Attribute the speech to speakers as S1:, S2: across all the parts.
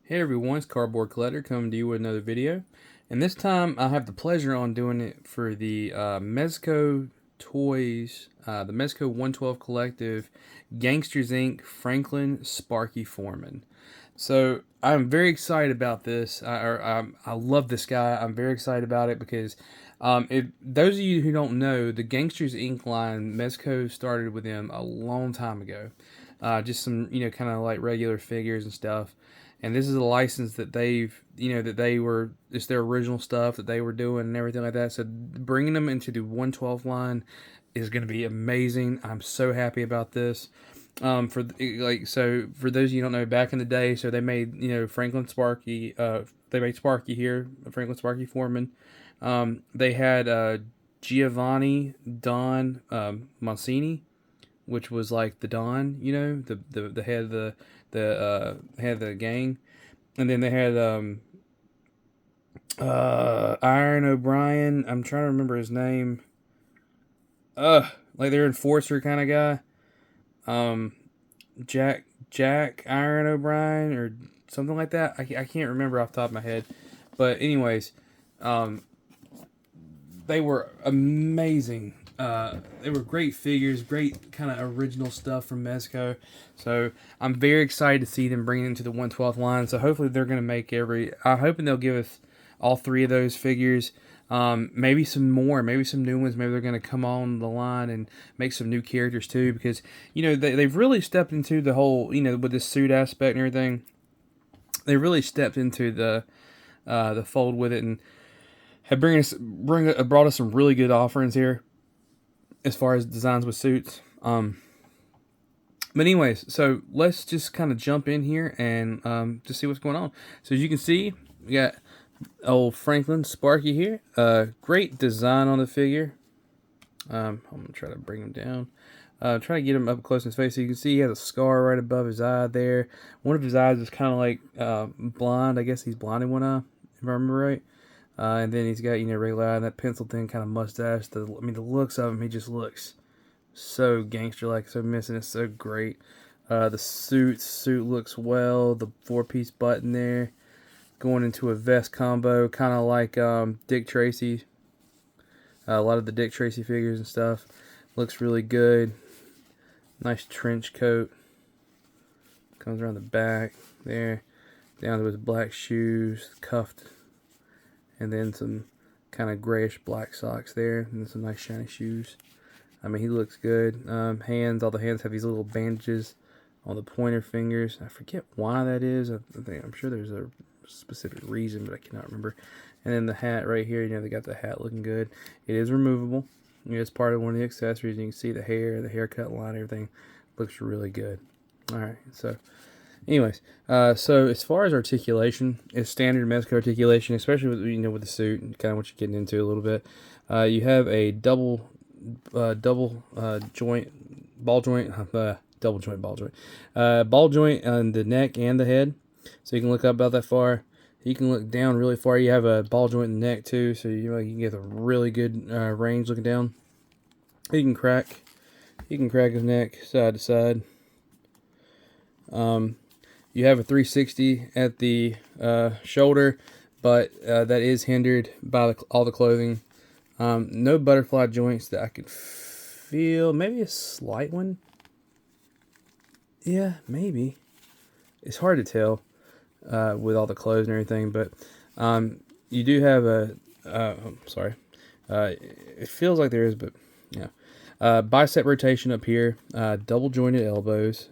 S1: Hey everyone, it's Cardboard Collector coming to you with another video. And this time I have the pleasure on doing it for the Mezco Toys, the Mezco 112 Collective, Gangsters Inc, Franklin, Sparky, Foreman. So I'm very excited about this. I love this guy. I'm very excited about it because if those of you who don't know, the Gangsters Inc line, Mezco started with them a long time ago. Just some, kind of like regular figures and stuff. And this is a license that it's their original stuff that they were doing and everything like that. So bringing them into the 112 line is going to be amazing. I'm so happy about this. For those of you who don't know, back in the day, so they made Franklin Sparky. They made Sparky here, Franklin Sparky Foreman. They had Giovanni Don Monsini, which was like the Don, the head of the head of the gang, and then they had Iron O'Brien. I'm trying to remember his name. Like their enforcer kind of guy. Jack Iron O'Brien or something like that. I can't remember off the top of my head, but anyways, they were amazing. They were great figures, great kind of original stuff from Mezco. So I'm very excited to see them bring it into the 112th line. So hopefully they're going to make I'm hoping they'll give us all three of those figures. Maybe some more, maybe some new ones. Maybe they're going to come on the line and make some new characters too, because they've really stepped into the whole with this suit aspect and everything. They really stepped into the fold with it and have brought us some really good offerings here as far as designs with suits. But anyways, so let's just kind of jump in here and just see what's going on. So as you can see, we got old Franklin Sparky here. Great design on the figure. I'm gonna try to bring him down. Try to get him up close in his face. So you can see he has a scar right above his eye there. One of his eyes is kind of like blind. I guess he's blind in one eye, if I remember right. And then he's got, regular eye, and that pencil thin kind of mustache. The looks of him, he just looks so gangster-like, so missing. It's so great. The suit looks well. The 4-piece button there, going into a vest combo, kind of like Dick Tracy. A lot of the Dick Tracy figures and stuff. Looks really good. Nice trench coat. Comes around the back there, down to his black shoes, cuffed. And then some kind of grayish black socks there. And then some nice shiny shoes. I mean, he looks good. Hands, all the hands have these little bandages on the pointer fingers. I forget why that is. I'm sure there's a specific reason, but I cannot remember. And then the hat right here, they got the hat looking good. It is removable. It's part of one of the accessories. You can see the hair, the haircut line, everything looks really good. Alright, so anyways, so as far as articulation, it's standard Mezco articulation, especially with the suit and kind of what you're getting into a little bit. You have a double joint ball joint, ball joint on the neck and the head, so you can look up about that far. You can look down really far. You have a ball joint in the neck too, so you can get a really good range looking down. You can crack his neck side to side. You have a 360 at the shoulder, but that is hindered by all the clothing. No butterfly joints that I could feel. Maybe a slight one. Yeah, maybe. It's hard to tell with all the clothes and everything, but you do have it feels like there is, but yeah. Bicep rotation up here. Double jointed elbows,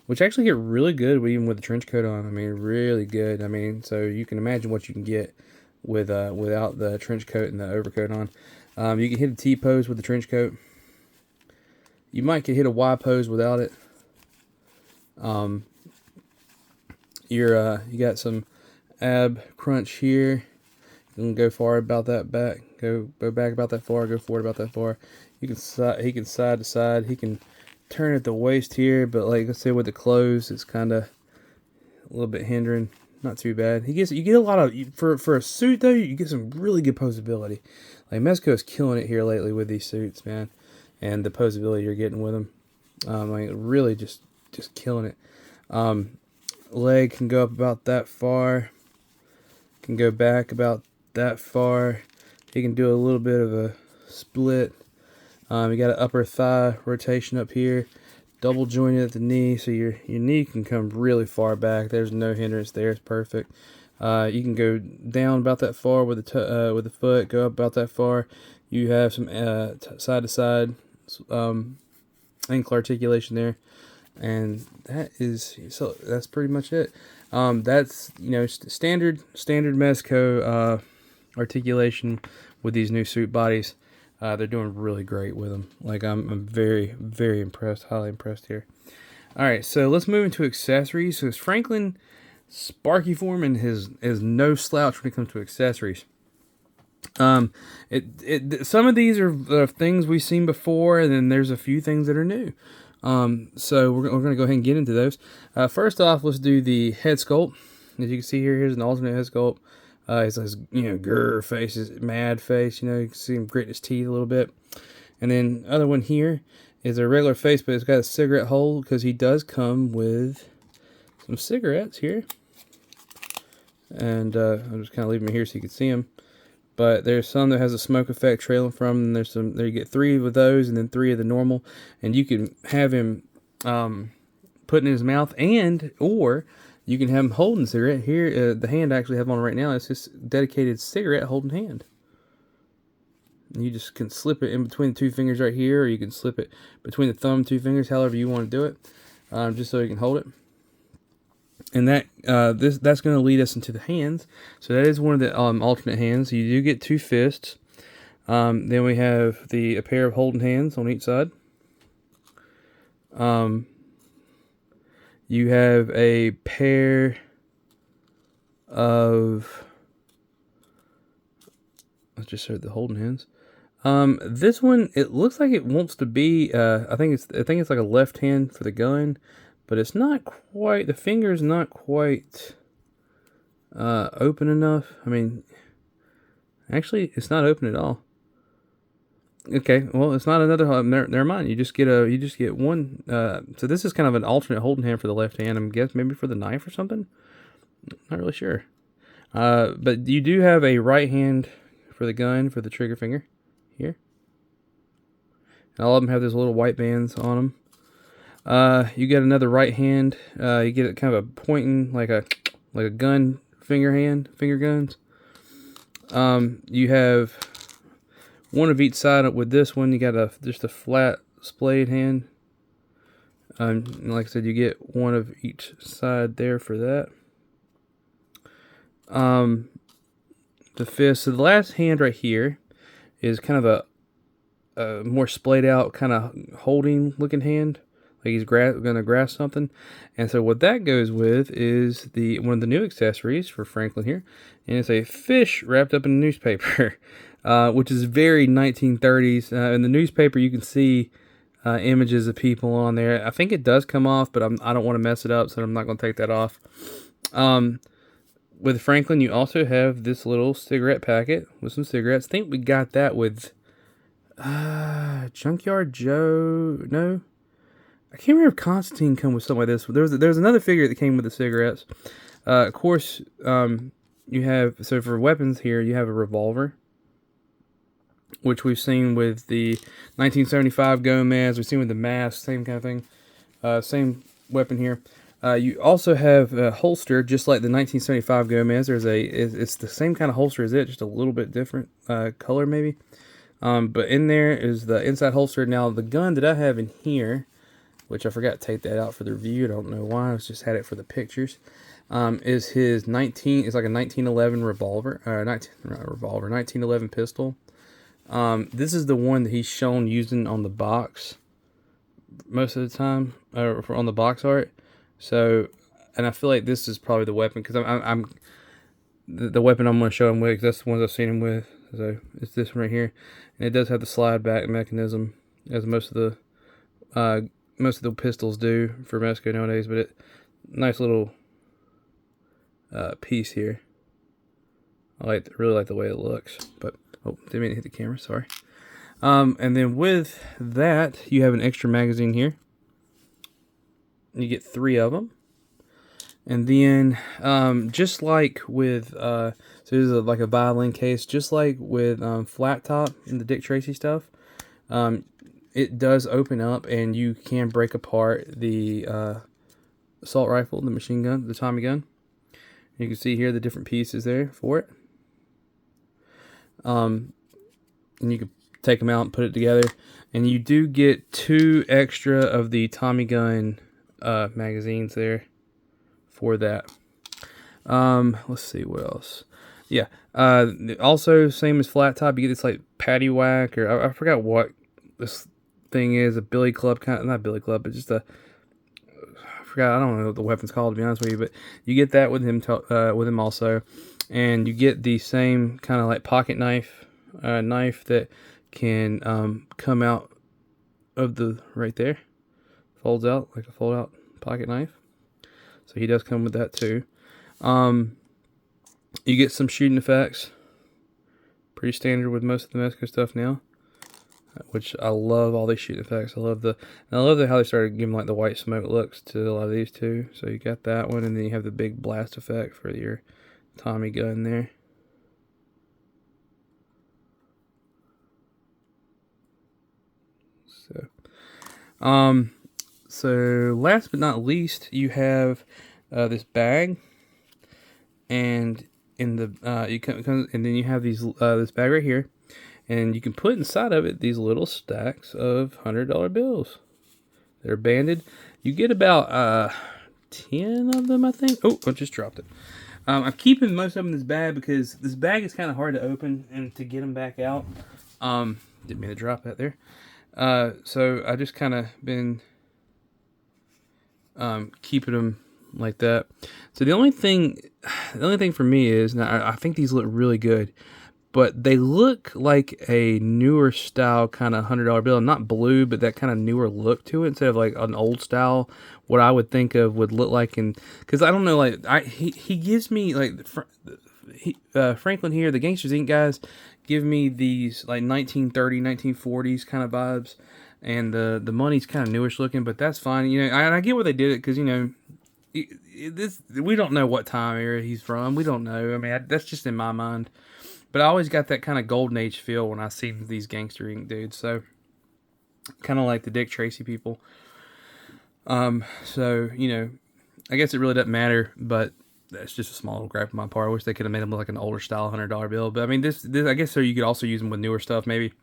S1: which actually get really good even with the trench coat on. I mean, really good. I mean, so you can imagine what you can get with without the trench coat and the overcoat on. You can hit a T pose with the trench coat. You might could hit a Y pose without it. You got some ab crunch here. You can go far about that back. Go back about that far. Go forward about that far. He can side to side. He can turn at the waist here, but like let's say with the clothes, it's kind of a little bit hindering. Not too bad. You get a lot of for a suit though. You get some really good posability. Like Mezco is killing it here lately with these suits, man, and the posability you're getting with them. Like really just killing it. leg can go up about that far. Can go back about that far. You can do a little bit of a split. You got an upper thigh rotation up here. Double jointed at the knee, so your knee can come really far back. There's no hindrance there. It's perfect. You can go down about that far with the foot. Go up about that far. You have some side to side ankle articulation there, and that's pretty much it. That's standard Mezco articulation with these new suit bodies. They're doing really great with them. Like I'm very, very impressed, highly impressed here. All right, so let's move into accessories. So Franklin Sparky Foreman is no slouch when it comes to accessories. Some of these are things we've seen before, and then there's a few things that are new. So we're going to go ahead and get into those. First off, let's do the head sculpt. As you can see here, here's an alternate head sculpt. His grr face, his mad face. You can see him grit his teeth a little bit. And then other one here is a regular face, but it's got a cigarette hole because he does come with some cigarettes here. And I'm just kind of leaving them here so you can see them. But there's some that has a smoke effect trailing from, and there's some there you get 3 of those, and then 3 of the normal, and you can have him put in his mouth, or you can have him holding the cigarette. Here, the hand I actually have on right now is his dedicated cigarette holding hand. And you just can slip it in between the 2 fingers right here, or you can slip it between the thumb and 2 fingers, however you want to do it, just so you can hold it. And that's going to lead us into the hands. So that is one of the alternate hands. You do get 2 fists. Then we have a pair of holding hands on each side. You have a pair of, let's just start the holding hands. This one, it looks like it wants to be. I think it's like a left hand for the gun. But it's not quite, the finger's not quite open enough. I mean, actually, it's not open at all. Okay, well, it's not another, never mind. You just get one. So this is kind of an alternate holding hand for the left hand. I'm guessing maybe for the knife or something. Not really sure. But you do have a right hand for the gun, for the trigger finger here. And all of them have those little white bands on them. You get another right hand. You get it kind of a pointing like a gun finger guns. You have one of each side with this one. You got just a flat splayed hand. And like I said, you get one of each side there for that. The fist. So the last hand right here is kind of a more splayed out kind of holding looking hand. Like he's going to grasp something. And so what that goes with is one of the new accessories for Franklin here. And it's a fish wrapped up in a newspaper, which is very 1930s. In the newspaper, you can see images of people on there. I think it does come off, but I don't want to mess it up, so I'm not going to take that off. With Franklin, you also have this little cigarette packet with some cigarettes. I think we got that with Junkyard Joe. No? I can't remember if Constantine come with something like this. There was another figure that came with the cigarettes. Of course, you have, so for weapons here, you have a revolver, which we've seen with the 1975 Gomez. We've seen with the mask, same kind of thing. Same weapon here. You also have a holster, just like the 1975 Gomez. It's the same kind of holster as it, just a little bit different color maybe. But in there is the inside holster. Now the gun that I have in here, which I forgot to take that out for the review. I don't know why. I just had it for the pictures. Is his it's like a 1911 revolver, 1911 pistol. This is the one that he's shown using on the box most of the time, on the box art. So, and I feel like this is probably the weapon, because the weapon I'm going to show him with, 'cause that's the ones I've seen him with. So it's this one right here, and it does have the slide back mechanism, as most of the pistols do for Mezco nowadays. But nice little piece here. I really like the way it looks. But didn't mean to hit the camera. Sorry. And then with that, you have an extra magazine here. You get 3 of them. And then, just like with, so this is like a violin case, just like with Flat Top and the Dick Tracy stuff, it does open up and you can break apart the assault rifle, the machine gun, the Tommy gun. You can see here the different pieces there for it. And you can take them out and put it together. And you do get 2 extra of the Tommy gun magazines there for that. Let's see what else. Yeah. Also, same as Flat Top, you get this like patty whack, or I forgot what this thing is, a billy club kind of, not billy club, but just a, I forgot, I don't know what the weapon's called, to be honest with you, but you get that with him also. And you get the same kind of like pocket knife that can come out of the right there, folds out like a fold out pocket knife. So he does come with that too. You get some shooting effects, pretty standard with most of the Mezco stuff now, which I love all these shooting effects. I love how they started giving like the white smoke looks to a lot of these too. So you got that one, and then you have the big blast effect for your Tommy gun there. So last but not least, you have this bag, and in the and then you have these this bag right here, and you can put inside of it these little stacks of $100 bills. They're banded. You get about 10 of them, I think. Oh, I just dropped it. I'm keeping most of them in this bag because this bag is kind of hard to open and to get them back out. Didn't mean to drop that there. So I just kind of been keeping them like that. So the only thing for me is, now I think these look really good, but they look like a newer style kind of $100 bill, not blue, but that kind of newer look to it instead of like an old style. What I would think of would look like, because I don't know, like he gives me like Franklin here, the Gangsters Inc guys give me these like 1930s, 1940s kind of vibes, and the money's kind of newish looking, but that's fine. You know, I get why they did it, because, you know, we don't know what time era he's from. We don't know. I mean, that's just in my mind. But I always got that kind of golden age feel when I see these Gangster Inc dudes. So, kind of like the Dick Tracy people. So, you know, I guess it really doesn't matter, but that's just a small little gripe on my part. I wish they could have made them look like an older style $100 bill. But I mean, this I guess so you could also use them with newer stuff maybe.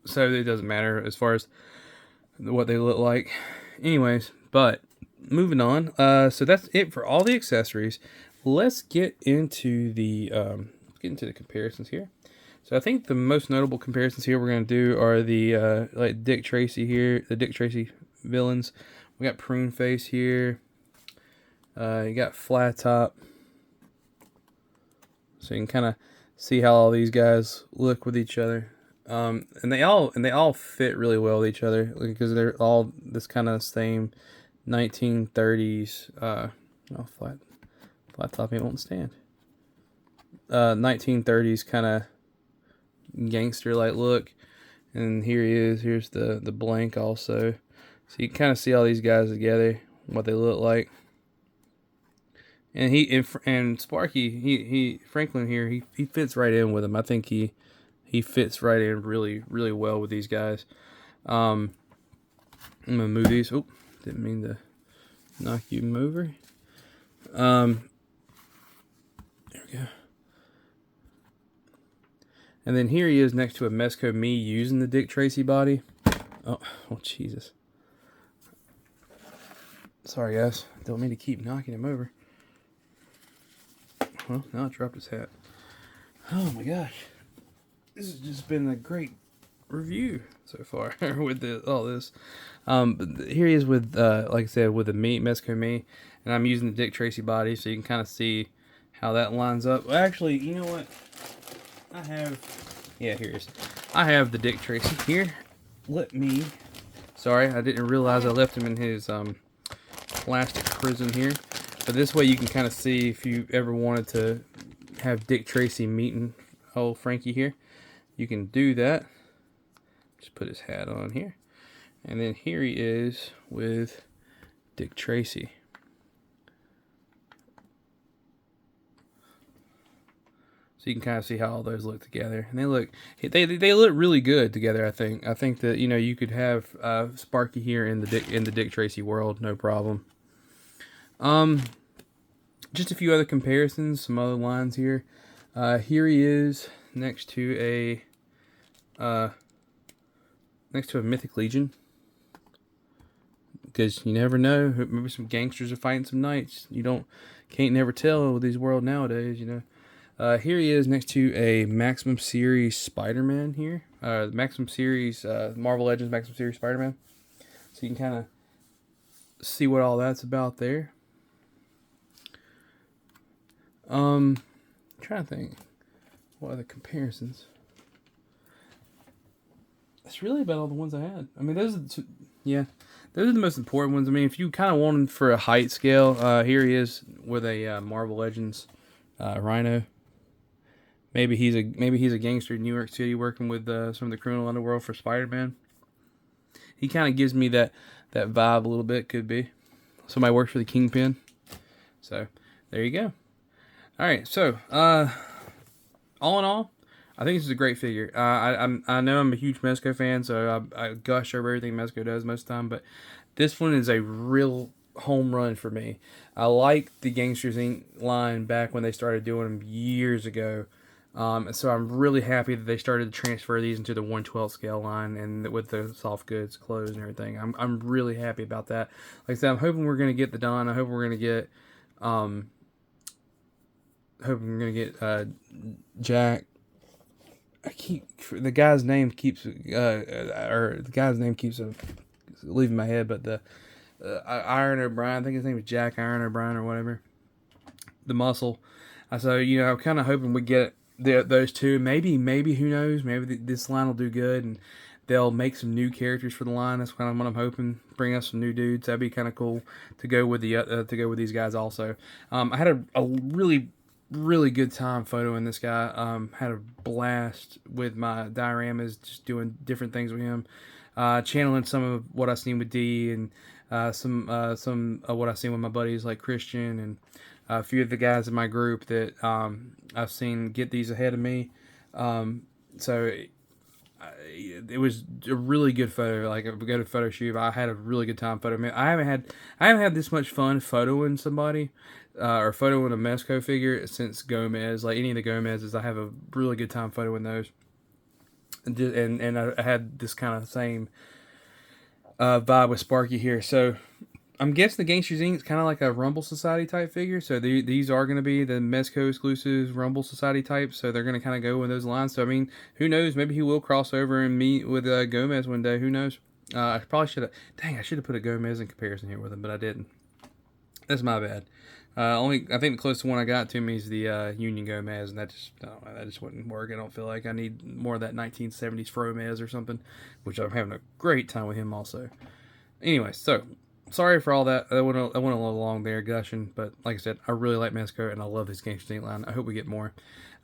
S1: So it doesn't matter as far as what they look like. Anyways, but moving on. So that's it for all the accessories. Let's get into the comparisons here. So I think the most notable comparisons here we're going to do are the like Dick Tracy here, the Dick Tracy villains. We got Prune Face here. You got Flat Top. So you can kind of see how all these guys look with each other. And they all fit really well with each other, because they're all this kind of same 1930s. Flat Top ain't won't stand. 1930s kind of gangster like look, and here he is. Here's the blank also, so you can kind of see all these guys together, what they look like. And and Sparky, Franklin here, he fits right in with them. I think he fits right in really, really well with these guys. I'm gonna move these. Oh, didn't mean to knock you over. There we go. And then here he is next to a Mezco me using the Dick Tracy body. Oh, Jesus. Sorry, guys. Don't mean to keep knocking him over. Well, now I dropped his hat. Oh my gosh. This has just been a great review so far with all this. But here he is with, like I said, with the Mezco me. And I'm using the Dick Tracy body, so you can kind of see how that lines up. Well, actually, you know what? Here it is. I have the Dick Tracy here. Sorry, I didn't realize I left him in his plastic prison here. But this way you can kind of see if you ever wanted to have Dick Tracy meeting old Frankie here. You can do that. Just put his hat on here. And then here he is with Dick Tracy. So you can kind of see how all those look together, and they look really good together. I think that you could have Sparky here in the Dick Tracy world, no problem. Just a few other comparisons, some other lines here. Here he is next to a Mythic Legion, because you never know. Maybe some gangsters are fighting some knights. Can't never tell with these world nowadays, Here he is next to a Maximum Series Spider-Man here. Maximum Series, Marvel Legends Maximum Series Spider-Man. So you can kind of see what all that's about there. I'm trying to think. What are the comparisons? That's really about all the ones I had. I mean, those are the most important ones. I mean, if you kind of want him for a height scale, here he is with a Marvel Legends Rhino. Maybe he's a gangster in New York City working with some of the criminal underworld for Spider-Man. He kind of gives me that vibe a little bit. Could be somebody works for the Kingpin. So there you go. All right, so all in all, I think this is a great figure. I know I'm a huge Mezco fan, so I gush over everything Mezco does most of the time, but this one is a real home run for me. I like the Gangsters Inc. line back when they started doing them years ago, and so I'm really happy that they started to transfer these into the 1/12 scale line and with the soft goods, clothes, and everything. I'm really happy about that. Like I said, I'm hoping we're going to get the Don. I hope we're going to get Jack. The guy's name keeps leaving my head, but the Iron O'Brien, I think his name is Jack Iron O'Brien or whatever. The Muscle. So I'm kind of hoping we get those two. Maybe who knows? Maybe this line will do good, and they'll make some new characters for the line. That's kind of what I'm hoping. Bring us some new dudes. That'd be kind of cool to go with these guys also. I had a really good time photoing this guy. Had a blast with my dioramas, just doing different things with him, channeling some of what I've seen with D, and some of what I've seen with my buddies like Christian, and a few of the guys in my group that I've seen get these ahead of me. So it was a really good photo, like a good photo shoot. I had a really good time photoing. I haven't had this much fun photoing somebody. Or photoing a Mezco figure since Gomez. Like any of the Gomez's, I have a really good time photoing those. And I had this kind of same vibe with Sparky here. So I'm guessing the Gangsters Inc. is kind of like a Rumble Society type figure. So these are going to be the Mezco exclusives Rumble Society type. So they're going to kind of go in those lines. So I mean, who knows? Maybe he will cross over and meet with Gomez one day. Who knows? I probably should have. Dang, I should have put a Gomez in comparison here with him, but I didn't. That's my bad. I think the closest one I got to me is the Union Gomez, and that just wouldn't work. I don't feel like I need more of that 1970s Fromez or something, which I'm having a great time with him also. Anyway, so sorry for all that. I went a little long there gushing, but like I said, I really like Mezco and I love his Gangsters Inc. line. I hope we get more.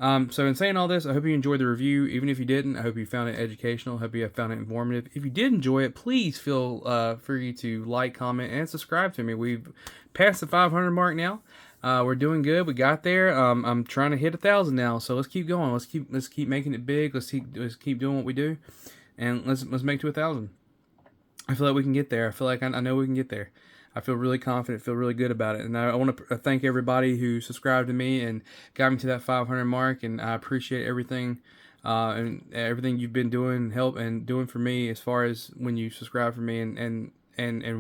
S1: So in saying all this, I hope you enjoyed the review. Even if you didn't, I hope you found it educational. I hope you found it informative. If you did enjoy it, please feel free to like, comment, and subscribe to me. We've passed the 500 mark now. We're doing good. We got there. I'm trying to hit 1,000 now, so let's keep going. Let's keep making it big. Let's keep doing what we do, and let's make to 1,000. I feel like we can get there. I feel like I know we can get there. I feel really confident, feel really good about it. And I want to thank everybody who subscribed to me and got me to that 500 mark. And I appreciate everything and everything you've been doing, doing for me as far as when you subscribe for me and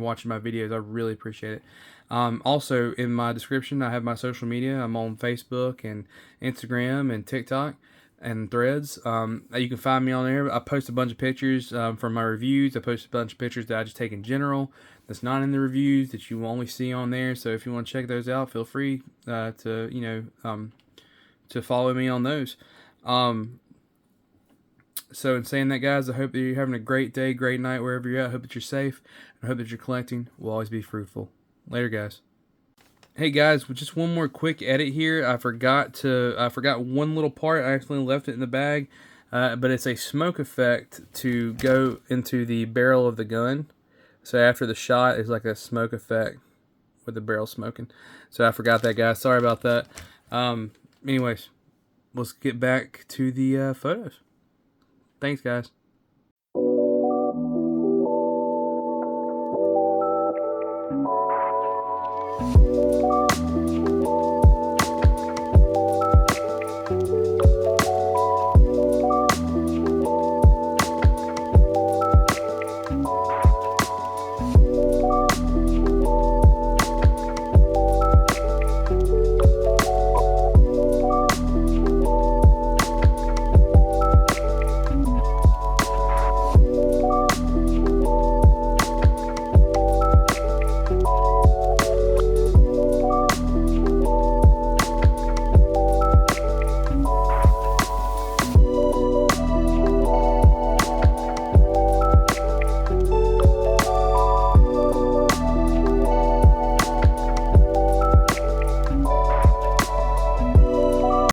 S1: watching my videos. I really appreciate it. Also, in my description, I have my social media. I'm on Facebook and Instagram and TikTok and Threads. You can find me on there. I post a bunch of pictures from my reviews. I post a bunch of pictures that I just take in general that's not in the reviews that you only see on there. So if you want to check those out, feel free to follow me on those. So in saying that, guys, I hope that you're having a great day, great night, wherever you're at. I hope that you're safe. I hope that your collecting will always be fruitful. Later, guys. Hey guys, with just one more quick edit here. I forgot one little part. I accidentally left it in the bag, but it's a smoke effect to go into the barrel of the gun. So after the shot, it's like a smoke effect with the barrel smoking. So I forgot that, guys. Sorry about that. Anyways, let's get back to the photos. Thanks, guys.